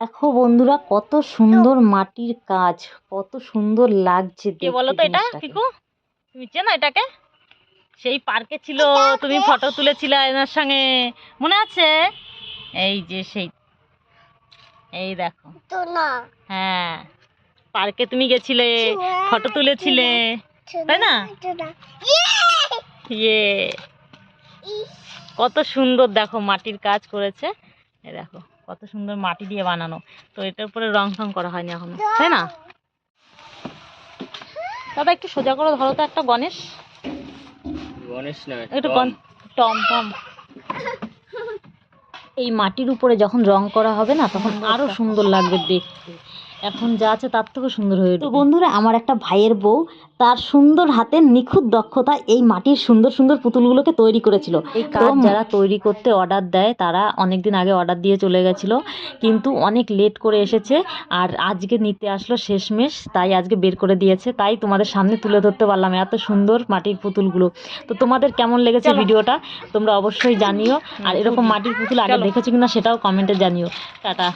দেখো বন্ধুরা, কত সুন্দর মাটির কাজ, কত সুন্দর লাগছে কে বলো দেখতে তো এটা জিনিসটাকে। পিকু? তুমি চেনো এটাকে? সেই পার্কে ছিল, তুমি ফটো তুলেছিলে এনার সঙ্গে, মনে আছে? এই যে সেই, এই দেখো। হ্যাঁ, পার্কে তুমি গেছিলে, ফটো তুলেছিলে, তাই না? ইয়ে, কত সুন্দর দেখো মাটির কাজ করেছে। এই দেখো কত সুন্দর মাটি দিয়ে বানানো। তো এটার উপরে রং টং করা হয়নি এখনো, তাই না? দাদা একটু সোজা করে ধরো তো একটা গণেশ। গণেশ না, একটু টম টম। এই মাটির উপরে যখন রং করা হবে না, তখন আরো সুন্দর লাগবে দেখতে। এখন যা আছে তার থেকেও সুন্দর হয়ে উঠবে। তো বন্ধুরা, আমার একটা ভাইয়ের বউ, তার সুন্দর হাতের নিখুঁত দক্ষতা এই মাটির সুন্দর সুন্দর পুতুলগুলোকে তৈরি করেছিল। এই কাজ যারা তৈরি করতে অর্ডার দেয়, তারা অনেক দিন আগে অর্ডার দিয়ে চলে গেছিল, কিন্তু অনেক লেট করে এসেছে। আর আজকে নিতে আসলো শেষমেশ, তাই আজকে বের করে দিয়েছে। তাই তোমাদের সামনে তুলে ধরতে পারলাম এত সুন্দর মাটির পুতুলগুলো। তো তোমাদের কেমন লেগেছে ভিডিওটা তোমরা অবশ্যই জানিও। আর এরকম মাটির পুতুল আগে দেখেছো কিনা সেটাও কমেন্টে জানিও। টাটা।